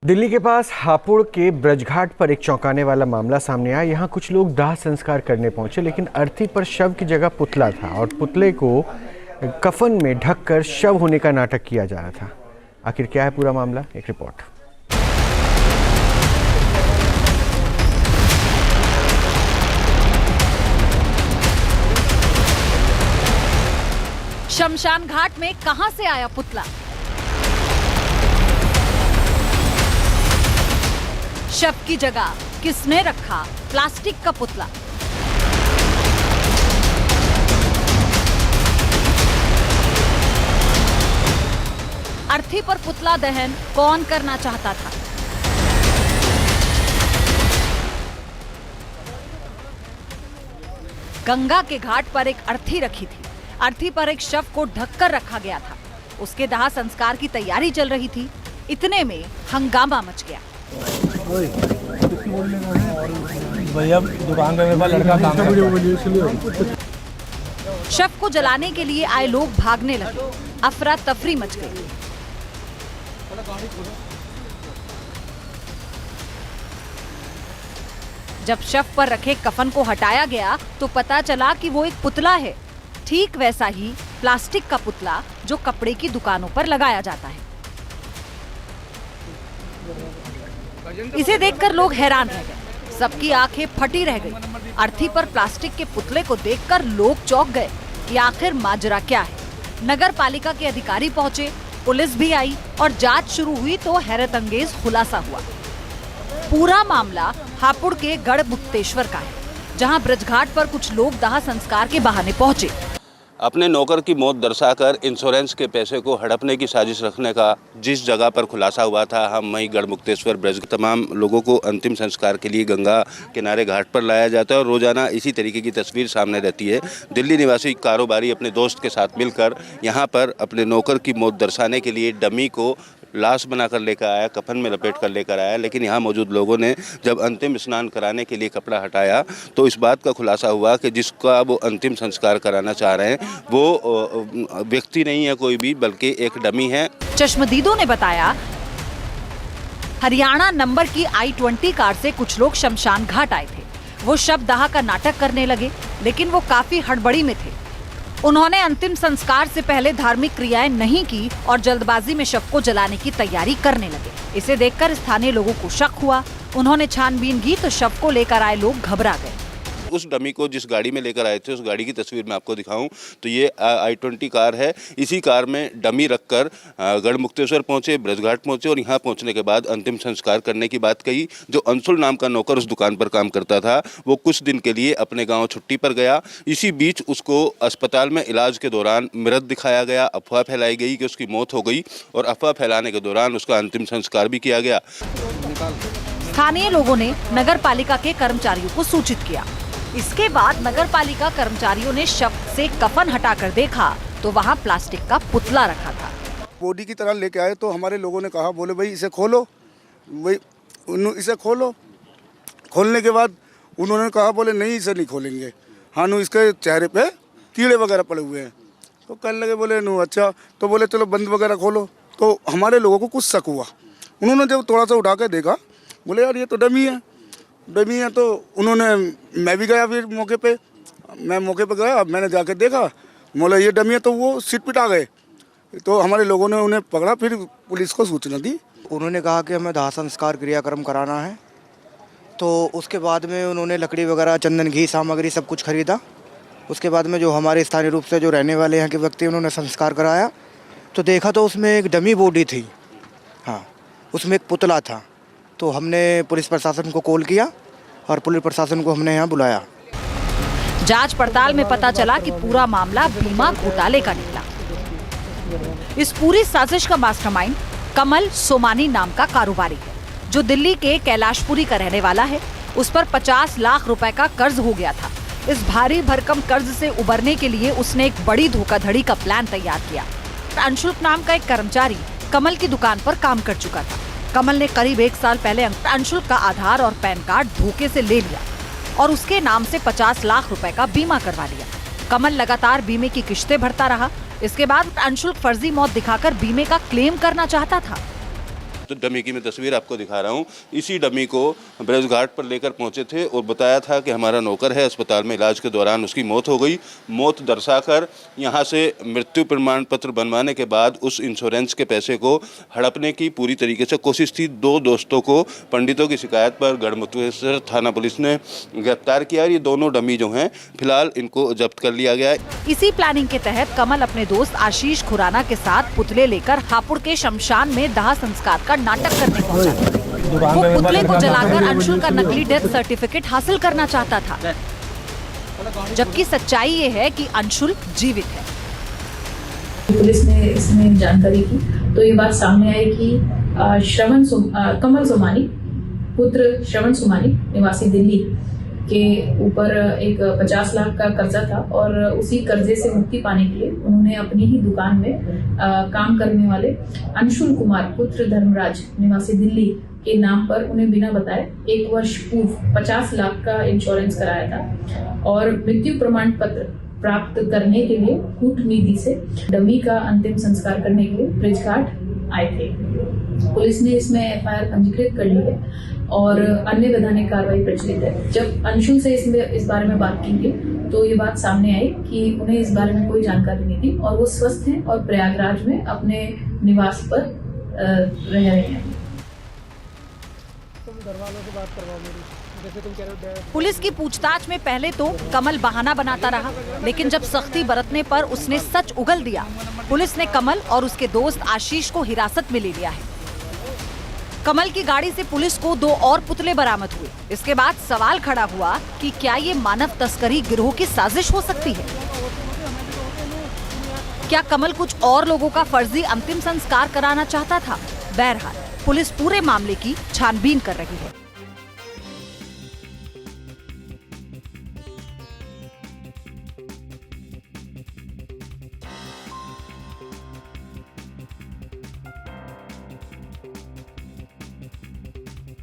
दिल्ली के पास हापुड़ के ब्रजघाट पर एक चौंकाने वाला मामला सामने आया। यहाँ कुछ लोग दाह संस्कार करने पहुंचे, लेकिन अर्थी पर शव की जगह पुतला था और पुतले को कफन में ढककर शव होने का नाटक किया जा रहा था। आखिर क्या है पूरा मामला, एक रिपोर्ट। शमशान घाट में कहां से आया पुतला? शव की जगह किसने रखा प्लास्टिक का पुतला? अर्थी पर पुतला दहन कौन करना चाहता था? गंगा के घाट पर एक अर्थी रखी थी। अर्थी पर एक शव को ढककर रखा गया था। उसके दाह संस्कार की तैयारी चल रही थी। इतने में हंगामा मच गया। भैया दुकान पे मेरे पास लड़का काम करता है। शव को जलाने के लिए आए लोग भागने लगे। अफरा तफरी मच गई। जब शव पर रखे कफन को हटाया गया तो पता चला कि वो एक पुतला है। ठीक वैसा ही प्लास्टिक का पुतला जो कपड़े की दुकानों पर लगाया जाता है। इसे देखकर लोग हैरान रह गए। सबकी आंखें फटी रह गई। अर्थी पर प्लास्टिक के पुतले को देखकर लोग चौंक गए कि आखिर माजरा क्या है। नगर पालिका के अधिकारी पहुंचे, पुलिस भी आई और जांच शुरू हुई तो हैरत अंगेज खुलासा हुआ। पूरा मामला हापुड़ के गढ़मुक्तेश्वर का है, जहां ब्रजघाट पर कुछ लोग दाह संस्कार के बहाने पहुंचे। अपने नौकर की मौत दर्शाकर इंश्योरेंस के पैसे को हड़पने की साजिश रखने का जिस जगह पर खुलासा हुआ था, हम वहीं गढ़मुक्तेश्वर ब्रज तमाम लोगों को अंतिम संस्कार के लिए गंगा किनारे घाट पर लाया जाता है और रोजाना इसी तरीके की तस्वीर सामने रहती है। दिल्ली निवासी कारोबारी अपने दोस्त के साथ मिलकर यहाँ पर अपने नौकर की मौत दर्शाने के लिए डमी को लाश बनाकर लेकर आया, कफन में लपेट कर लेकर आया। लेकिन यहाँ मौजूद लोगों ने जब अंतिम स्नान कराने के लिए कपड़ा हटाया तो इस बात का खुलासा हुआ कि जिसका वो अंतिम संस्कार कराना चाह रहे हैं वो व्यक्ति नहीं है कोई भी, बल्कि एक डमी है। चश्मदीदों ने बताया, हरियाणा नंबर की I-20 कार से कुछ लोग शमशान घाट आए थे। वो शव दाह का नाटक करने लगे, लेकिन वो काफी हड़बड़ी में थे। उन्होंने अंतिम संस्कार से पहले धार्मिक क्रियाएं नहीं की और जल्दबाजी में शव को जलाने की तैयारी करने लगे। इसे देखकर स्थानीय लोगों को शक हुआ। उन्होंने छानबीन की तो शव को लेकर आए लोग घबरा गए। उस डमी को जिस गाड़ी में लेकर आए थे, उस गाड़ी की तस्वीर मैं आपको दिखाऊं तो ये I-20 कार है। इसी कार में डमी रखकर गढ़मुक्तेश्वर पहुंचे, ब्रजघाट पहुंचे और यहाँ पहुंचने के बाद अंतिम संस्कार करने की बात कही। जो अंशुल नाम का नौकर उस दुकान पर काम करता था, वो कुछ दिन के लिए अपने गाँव छुट्टी पर गया। इसी बीच उसको अस्पताल में इलाज के दौरान मृत दिखाया गया। अफवाह फैलाई गई कि उसकी मौत हो गई और अफवाह फैलाने के दौरान उसका अंतिम संस्कार भी किया गया। स्थानीय लोगों ने नगर पालिका के कर्मचारियों को सूचित किया। इसके बाद नगर पालिका कर्मचारियों ने शव से कफन हटाकर देखा तो वहां प्लास्टिक का पुतला रखा था। बॉडी की तरह लेके आए तो हमारे लोगों ने कहा, बोले भाई इसे खोलो, भाई इसे खोलो। खोलने के बाद उन्होंने कहा, बोले नहीं इसे नहीं खोलेंगे, हाँ नु इसके चेहरे पे कीड़े वगैरह पड़े हुए हैं। तो कहने लगे, बोले नु अच्छा, तो बोले चलो बंद वगैरह खोलो। तो हमारे लोगों को कुछ शक हुआ। उन्होंने जब थोड़ा सा उठा के देखा, बोले यार ये तो डमी है। तो उन्होंने, मैं भी गया फिर मौके पे गया, मैंने जाकर देखा, बोला ये डमी है। तो वो सिट पिटा गए। तो हमारे लोगों ने उन्हें पकड़ा, फिर पुलिस को सूचना दी। उन्होंने कहा कि हमें दाह संस्कार क्रियाक्रम कराना है। तो उसके बाद में उन्होंने लकड़ी वगैरह, चंदन, घी सामग्री सब कुछ खरीदा। उसके बाद में जो हमारे स्थानीय रूप से जो रहने वाले यहाँ के व्यक्ति, उन्होंने संस्कार कराया तो देखा तो उसमें एक डमी बॉडी थी। हाँ, उसमें एक पुतला था। तो हमने पुलिस प्रशासन को कॉल किया और पुलिस प्रशासन को हमने यहाँ बुलाया। जांच पड़ताल में पता चला कि पूरा मामला बीमा घोटाले का निकला। इस पूरी साजिश का मास्टरमाइंड कमल सोमानी नाम का कारोबारी है, जो दिल्ली के कैलाशपुरी का रहने वाला है। उस पर 50 लाख रुपए का कर्ज हो गया था। इस भारी भरकम कर्ज से उबरने के लिए उसने एक बड़ी धोखाधड़ी का प्लान तैयार किया। अंशुल नाम का एक कर्मचारी कमल की दुकान पर काम कर चुका था। कमल ने करीब 1 साल पहले अंशुल का आधार और पैन कार्ड धोखे से ले लिया और उसके नाम से 50 लाख रुपए का बीमा करवा लिया। कमल लगातार बीमे की किश्तें भरता रहा। इसके बाद अंशुल फर्जी मौत दिखाकर बीमे का क्लेम करना चाहता था। तो डमी की मैं तस्वीर आपको दिखा रहा हूँ। इसी डमी को ब्रज घाट पर लेकर पहुँचे थे और बताया था कि हमारा नौकर है, अस्पताल में इलाज के दौरान उसकी मौत हो गई। मौत दर्शाकर यहाँ से मृत्यु प्रमाण पत्र बनवाने के बाद उस इंश्योरेंस के पैसे को हड़पने की पूरी तरीके से कोशिश थी। 2 दोस्तों को पंडितों की शिकायत पर गढ़मुक्तेश्वर थाना पुलिस ने गिरफ्तार किया और ये दोनों डमी जो हैं फिलहाल इनको जब्त कर लिया गया है। इसी प्लानिंग के तहत कमल अपने दोस्त आशीष खुराना के साथ पुतले लेकर हापुड़ के शमशान में दाह संस्कार का नाटक करने पहुंचा। वो पुतले को जलाकर अंशुल का नकली डेथ सर्टिफिकेट हासिल करना चाहता था, जबकि सच्चाई ये है कि अंशुल जीवित है। पुलिस ने इसमें जानकारी की तो ये बात सामने आई कि कमल सोमानी पुत्र श्रवण सोमानी निवासी दिल्ली के ऊपर एक 50 लाख का कर्जा था और उसी कर्जे से मुक्ति पाने के लिए उन्होंने अपनी ही दुकान में काम करने वाले अंशुल कुमार पुत्र धर्मराज निवासी दिल्ली के नाम पर उन्हें बिना बताए 1 वर्ष पूर्व 50 लाख का इंश्योरेंस कराया था और मृत्यु प्रमाण पत्र प्राप्त करने के लिए कूटनीति से डमी का अंतिम संस्कार करने के लिए ब्रजघाट आए थे। पुलिस ने इसमें एफआईआर पंजीकृत कर ली है और अन्य वैधानिक कार्रवाई प्रचलित है। जब अंशुल से इस बारे में बात की गई तो ये बात सामने आई कि उन्हें इस बारे में कोई जानकारी नहीं थी और वो स्वस्थ हैं और प्रयागराज में अपने निवास पर रह रहे हैं। पुलिस की पूछताछ में पहले तो कमल बहाना बनाता रहा, लेकिन जब सख्ती बरतने पर उसने सच उगल दिया। पुलिस ने कमल और उसके दोस्त आशीष को हिरासत में ले लिया है। कमल की गाड़ी से पुलिस को 2 और पुतले बरामद हुए। इसके बाद सवाल खड़ा हुआ कि क्या ये मानव तस्करी गिरोह की साजिश हो सकती है? क्या कमल कुछ और लोगों का फर्जी अंतिम संस्कार कराना चाहता था? बहरहाल पुलिस पूरे मामले की छानबीन कर रही है।